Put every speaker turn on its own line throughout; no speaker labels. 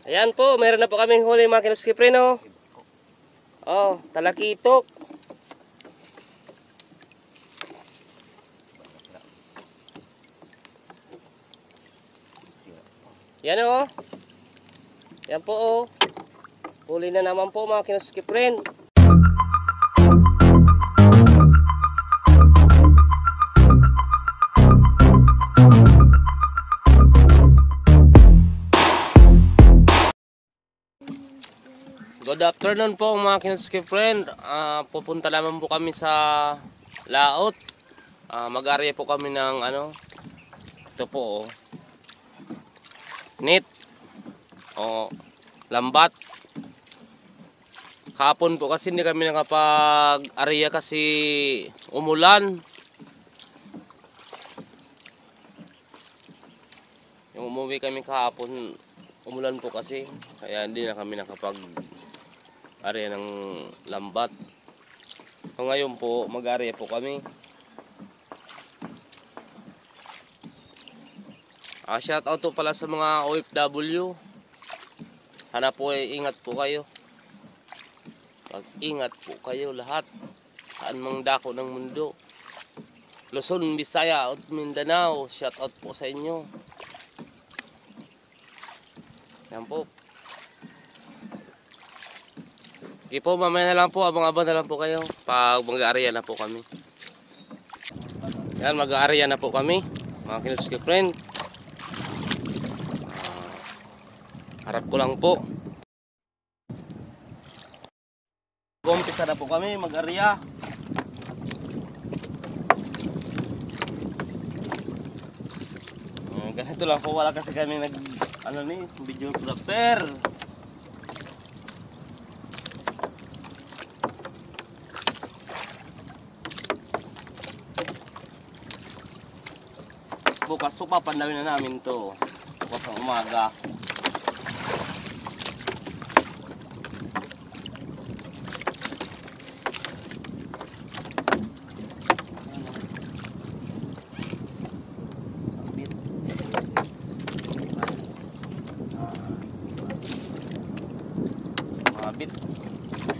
Ayan po, meron na po kaming huli mga kinuskipre, no? Oh, talakitok. Yan o. Yan po o. Huli na naman po mga kinuskipre. Good afternoon po mga kinuskipre. Pupunta naman po kami sa laot. Mag-area po kami ng ano. Ito po o. Net o lambat. Kahapon po kasi hindi kami nakapag-area kasi umulan. Yung umuwi kami kahapon, umulan po kasi, kaya hindi na kami nakapag-area ng lambat. So ngayon po, mag-area po kami. Shout out po pala sa mga OFW. Sana po ingat po kayo. Pag-ingat po kayo lahat. Saan mang dako ng mundo. Luzon, Visaya at Mindanao. Shout out po sa inyo. Yan po. Sige po, mamaya na lang po. Abang-abang na lang po kayo. Pag mag-area na po kami. Yan, mag-area na po kami. Mga kinuskipre. Harap ko lang po. Umpisa na po kami mag-area. Ganito lang po, wala kasi kami videographer. Bukas po papandawin na namin to. Bukas ng umaga.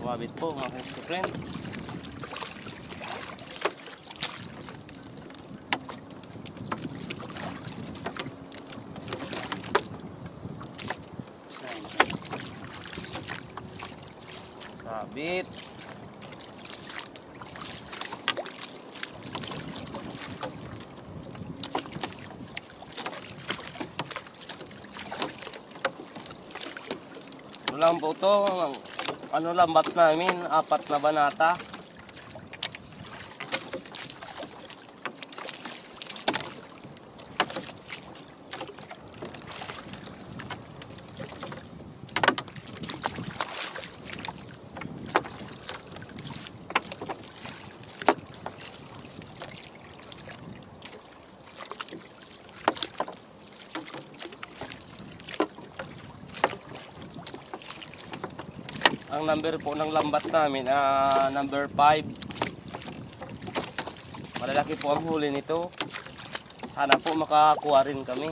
Mabit po mga kinuskipre. Sabit. Lang po to, ano lambat namin, 4 na banata. Ang number po ng lambat namin, number 5. Malalaki po ang huli nito. Sana po makakuha rin kami.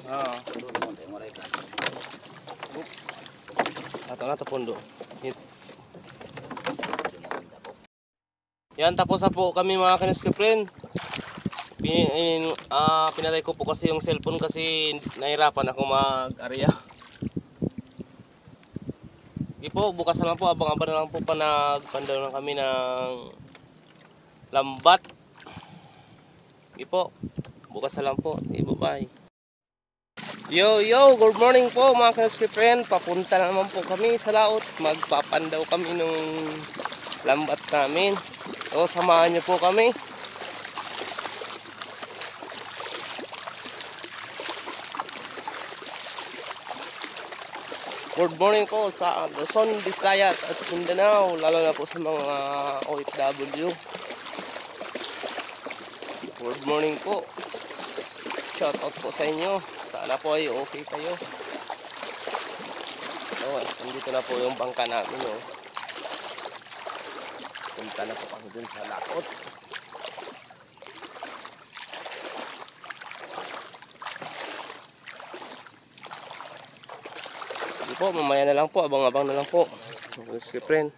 Ah. Ato na tapundo. Yan, tapos na po kami mga kaniskiprin. Pinatay ko po kasi yung cellphone kasi nahirapan ako mag-area. Di po, bukas na lang po, abang-abang na lang po pa nagpandaw na kami ng lambat. Di po, bukas na lang po. Bye-bye. Yo, good morning po mga kaniskiprin. Papunta na naman po kami sa laot. Magpapandaw kami nung lambat namin. So, samahan niyo po kami. Good morning po sa Luzon, Visayas at Mindanao, lalo na po sa mga OFW. Good morning po. Shout out po sa inyo. Sana po ay okay kayo. So, nandito na po yung bangka namin. Oh. Punta na po kami dun sa laot. Hindi po, mamaya na lang po, abang-abang na lang po. Si friend.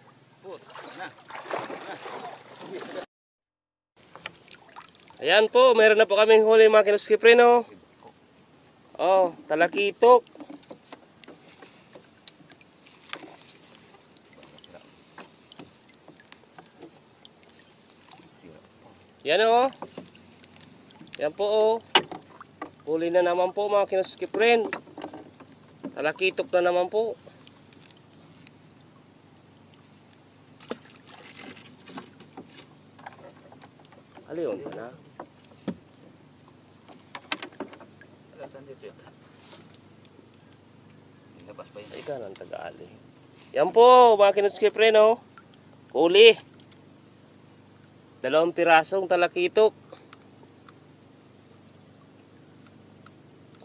Ayan po, meron na po kaming huli mga kinuskiprin. Oh, talakitok. Yan o. Yan po o. Huli na naman po mga kinuskiprin. Talakitok na naman po. Aliyon pa na. Ika ng Tagali. Yan po mga kinuskiprin o. Huli. 2 pirasong talakitok.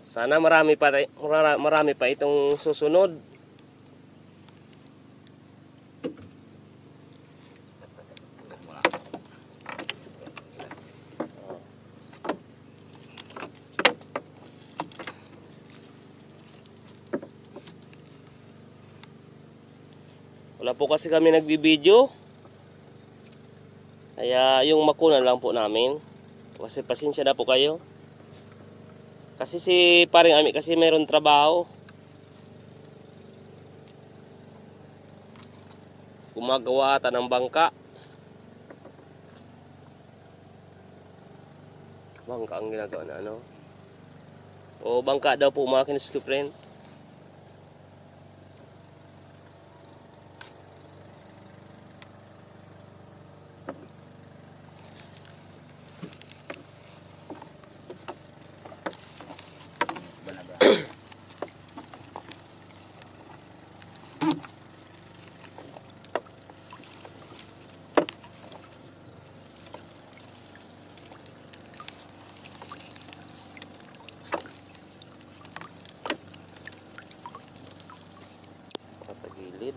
Sana marami pa itong susunod. Wala po kasi kami nagbibideo. Kaya yung makuna lang po namin. Kasi pasensya na po kayo. Kasi si paring Ami kasi mayroon trabaho. Gumagawa ata ng bangka. Bangka ang ginagawa na ano. O bangka daw po mga kinuskiprin. Patagilid.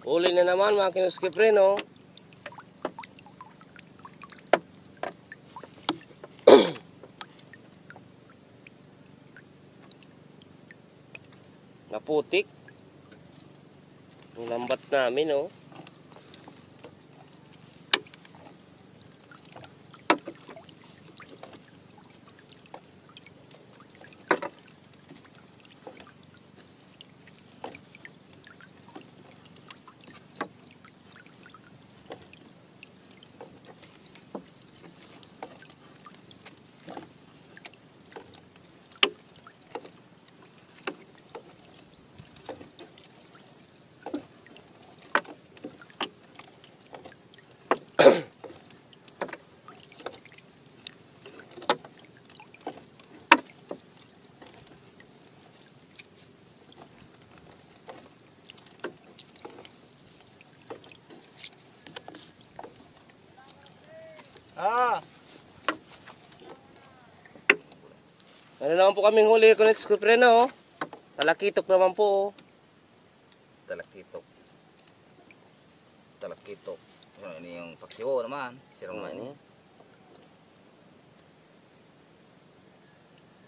Uli na naman mga kinuskiprin o. Naputik. Ang lambat namin o. Meron naman po kaming huli ko nito preno. Oh. Talakitok naman po. Oh.
Talakitok. Talakitok. Ini yung paksiw naman. Sirang ini.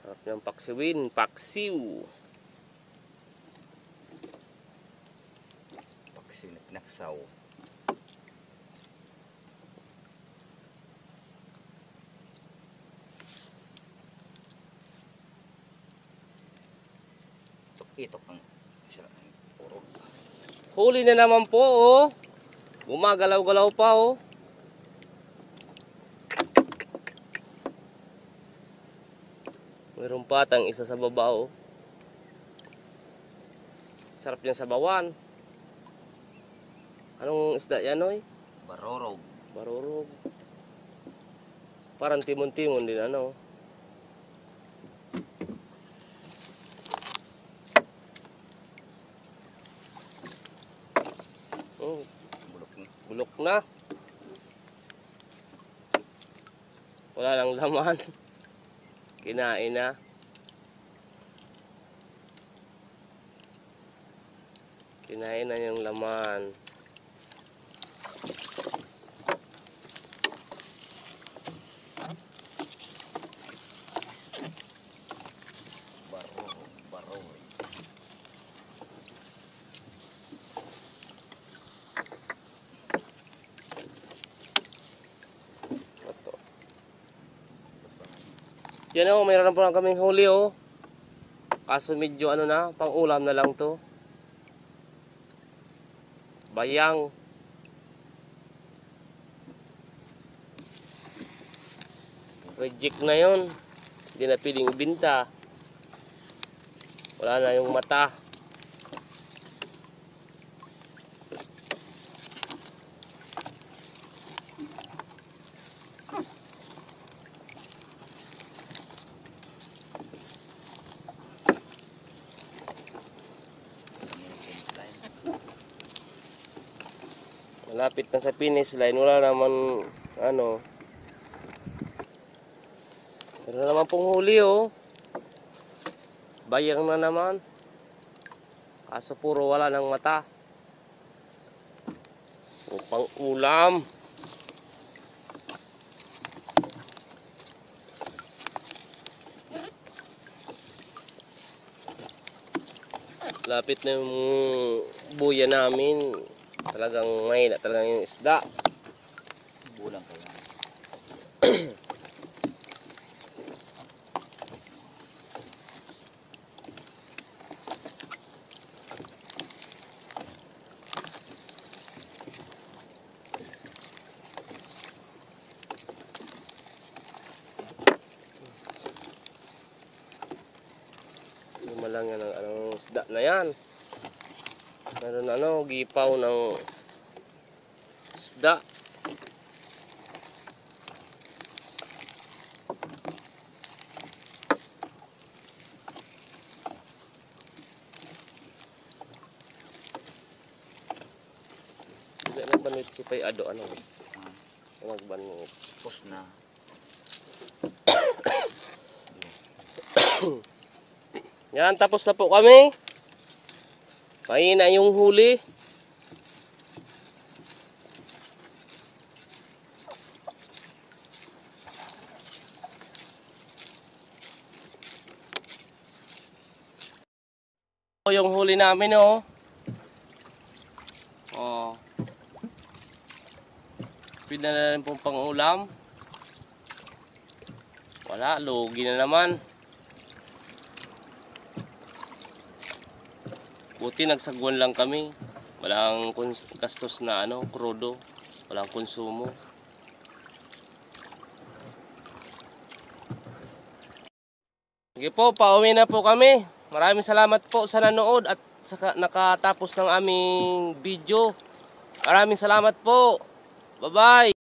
Sarap ng paksiwin. Paksiw.
Paksiw na pinaksaw. Itok ang puro.
Huli na naman po, oh. Gumagalaw-galaw pa, oh. Mayroong patang isa sa baba, oh. Sarap yan sa bawan. Anong isda yan, oy?
Barorog.
Barorog. Parang timon-timon din, ano. Bulok na. Wala lang laman. Kinain na. Kinain na yung laman.
Barorog.
Yan o, mayroon po lang kaming huli o. Kaso medyo ano na, pang ulam na lang to. Bayang. Reject na yun. Hindi na piling ibinta. Wala na yung mata. Malapit na sa finish line, wala naman ano. Meron naman pong huli oh. Bayang na naman. Kaso puro wala ng mata. Upang ulam. Lapit na yung buya namin. Talagang mahina talagang yung isda.
Bulang kayo.
Lumalang yan ang anong isda na yan. Meron ano, gipaw ng isda. Hindi nagbanwit si Pay Ado, ano? Nagbanwit.
Pus na.
Yan, tapos na po kami. Mahina yung huli. Yung huli namin oh. Oh. Pwede na rin pong pang-ulam. Wala, lugi na naman. Buti nagsagwan lang kami. Walang gastos na ano, krudo. Walang konsumo. Sige po, pauwi na po kami. Maraming salamat po sa nanood at sa nakatapos ng aming video. Maraming salamat po. Bye-bye.